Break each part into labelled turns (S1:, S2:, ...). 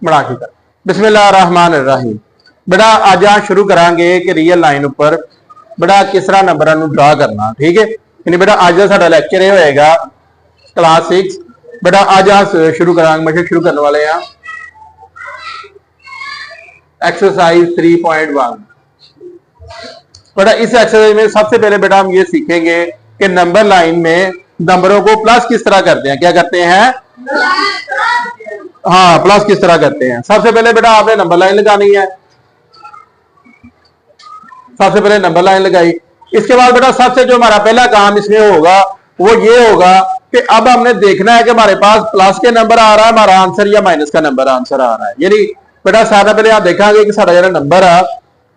S1: बना के बिस्मिल्लाहिर्रहमानिर्रहीम। बेटा अज आ शुरू करांगे कि रियल लाइन उपर बेटा किस तरह नंबर ड्रा करना। ठीक है, यानी बेटा अज का साडा लैक्चर ये होएगा क्लास 6। बेटा अज आ शुरू करांगे, मैं शुरू करने वाले हैं एक्सरसाइज 3.1। बेटा इस एक्सरसाइज में सबसे पहले बेटा हम ये सीखेंगे कि नंबर लाइन में नंबरों को प्लस किस तरह करते हैं। क्या करते हैं? हाँ, प्लस किस तरह करते हैं। सबसे पहले बेटा आपने नंबर लाइन लगानी है। सबसे पहले नंबर लाइन लगाई। इसके बाद बेटा सबसे जो हमारा पहला काम इसमें होगा वो ये होगा कि अब हमने देखना है कि हमारे पास प्लस के नंबर आ रहा है हमारा आंसर या माइनस का नंबर आंसर आ रहा है। यानी बेटा सारा पहले आप देखेंगे कि सारा जो नंबर है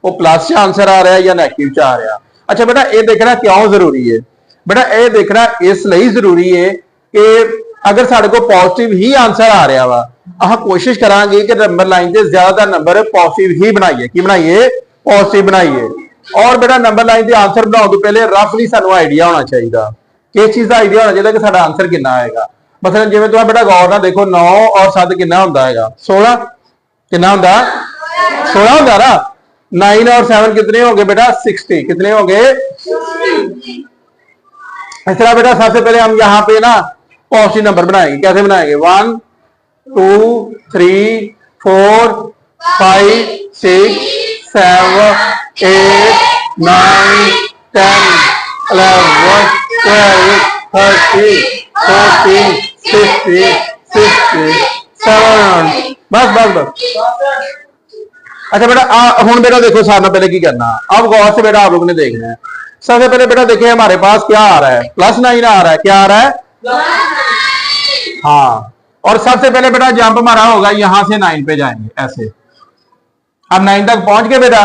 S1: वो प्लस से आंसर आ रहा है या नेगेटिव से आ रहा है। अच्छा बेटा ये देखना क्यों जरूरी है? बेटा ये देखना इसलिए जरूरी है कि अगर साढ़े को पॉजिटिव ही आंसर आ रहा वा, अह कोशिश करांगे कि नंबर लाइन से ज्यादातर नंबर पॉजिटिव ही बनाइए। की बनाइए? पॉजिटिव बनाइए। और बेटा नंबर लाइन से आंसर बनाओ तो पहले रफली सानू आइडिया होना चाहिए किस चीज का आइडिया होना चाहिए कि साडा आंसर कितना आएगा। मतलब जिवें तुम बेटा गौर ना देखो 9 और 7 कितना होंदा है? 16 कितना होंदा? 16 होंदा ना। 9 और 7 कितने होंगे बेटा? 60 कितने होंगे? इस तरह बेटा सबसे पहले हम यहाँ पे ना पॉजिटिव नंबर बनाएंगे। कैसे बनाएंगे? 1 2 3 4 5 6 7 8 9 10 11 12 13 14 15 16 17 बस। अच्छा बेटा हुन बेटा देखो सामने पहले की करना। अब गौर से बेटा आप लोगों ने देखना है। सबसे पहले बेटा देखिए हमारे पास क्या आ रहा है? +9 आ रहा है। क्या आ रहा है? हाँ, और सबसे पहले बेटा जंप हमारा होगा यहां से 9 पे जाएंगे ऐसे। अब 9 तक पहुंच गए बेटा।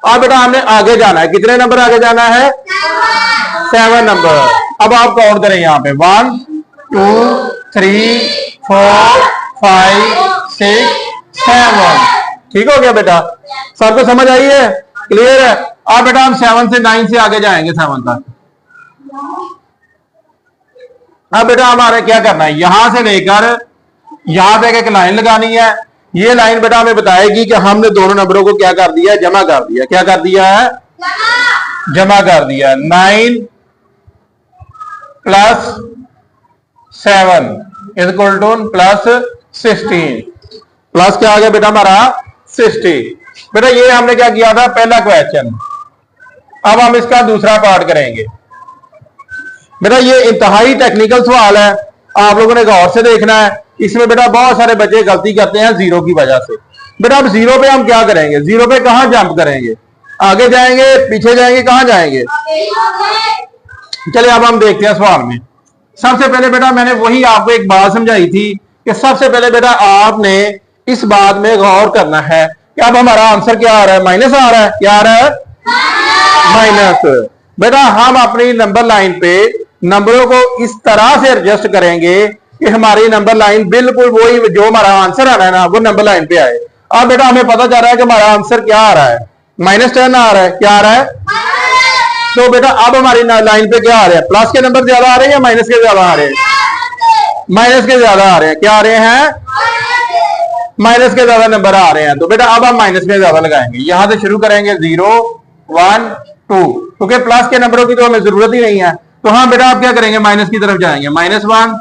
S1: अब बेटा हमने आगे जाना है। कितने नंबर आगे जाना है? 7 नंबर। अब आप काउंट करें यहाँ पे 1 2 3 4 5 6 7। ठीक हो गया बेटा? सबको समझ आई है? क्लियर है? अब बेटा हम 7 से 9 से आगे जाएंगे 7 तक। अब बेटा हमारे क्या करना है? यहां से लेकर यहां पे एक लाइन लगानी है। ये लाइन बेटा हमें बताएगी कि हमने दोनों नंबरों को क्या कर दिया? जमा कर दिया। क्या कर दिया है? जमा कर दिया। 9 + 7 इक्वल टू +16। प्लस क्या आ गया बेटा हमारा? 60। बेटा ये हमने क्या किया था? पहला क्वेश्चन। अब हम इसका दूसरा पार्ट करेंगे। बेटा ये इंतहाई टेक्निकल सवाल है, आप लोगों ने गौर से देखना है। इसमें बेटा बहुत सारे बच्चे गलती करते हैं जीरो की वजह से। बेटा अब जीरो पे हम क्या करेंगे? जीरो पे कहां जंप करेंगे? आगे जाएंगे, पीछे जाएंगे, कहां जाएंगे? चलिए अब हम देखते हैं सवाल में। सबसे पहले बेटा मैंने वही आपको एक बात समझाई थी कि सबसे पहले बेटा आपने इस बात में गौर करना है कि अब हमारा आंसर क्या आ रहा है? माइनस आ रहा है। क्या आ रहा है? माइनस। बेटा हम अपनी नंबर लाइन पे नंबरों को इस तरह से एडजस्ट करेंगे कि हमारी नंबर लाइन बिल्कुल वही जो हमारा आंसर आना है ना वो नंबर लाइन पे आए। अब बेटा हमें पता चल रहा है कि हमारा आंसर क्या आ रहा है? -10 आ रहा है। क्या आ रहा है? तो बेटा अब हमारी लाइन पे क्या आ रहा है? प्लस के नंबर ज्यादा आ रहे हैं या माइनस के ज्यादा आ रहे हैं? माइनस के ज्यादा आ रहे हैं। क्या आ रहे हैं? माइनस के ज्यादा नंबर आ रहे हैं। तो बेटा अब हम माइनस में ज्यादा लगाएंगे। यहां से शुरू करेंगे 0 1 2, क्योंकि प्लस के नंबरों की तो हमें जरूरत ही नहीं है। तो हाँ बेटा आप क्या करेंगे? माइनस की तरफ जाएंगे। -1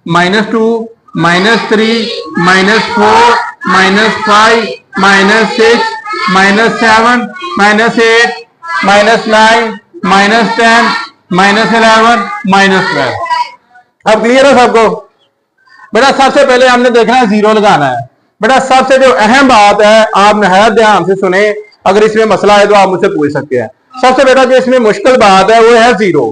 S1: -2 -3 -4 -5 -6 -7 -8 -9 -10 -11 -12। अब क्लियर है सबको? बेटा सबसे पहले हमने देखना है जीरो लगाना है। बेटा सबसे जो अहम बात है आप नहायत ध्यान से सुने, अगर इसमें मसला है तो आप मुझसे पूछ सकते हैं। सबसे बेटा जो इसमें मुश्किल बात है वो है जीरो।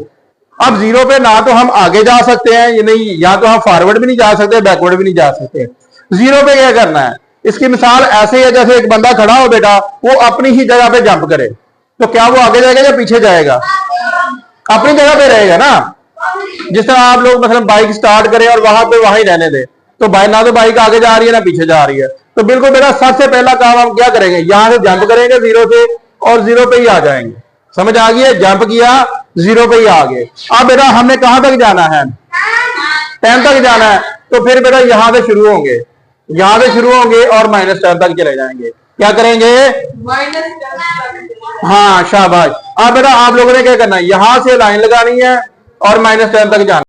S1: अब जीरो पे ना तो हम आगे जा सकते हैं या नहीं, या तो हम फॉरवर्ड भी नहीं जा सकते, बैकवर्ड भी नहीं जा सकते। जीरो पे क्या करना है? इसकी मिसाल ऐसे है जैसे एक बंदा खड़ा हो बेटा, वो अपनी ही जगह पे जंप करे, तो क्या वो आगे जाएगा या पीछे जाएगा? अपनी जगह पे रहेगा ना। जिस तरह आप लोग मतलब बाइक स्टार्ट करें और वहां पे वहां ही रहने दें, तो ना तो बाइक आगे जा रही है ना पीछे जा रही है। तो बिल्कुल बेटा सबसे पहला काम हम क्या करेंगे? यहां से जंप करेंगे जीरो से और जीरो पे ही आ जाएंगे। समझ आ गई है? जंप किया, जीरो पे ही आ गए। अब बेटा हमने कहां तक जाना है? 10 तक जाना है। तो फिर बेटा यहां से शुरू होंगे, यहां से शुरू होंगे और -10 तक चले जाएंगे। क्या करेंगे? -10 हाँ शाबाश। अब बेटा आप लोगों ने क्या करना है, यहां से लाइन लगानी है और -10 तक जाना।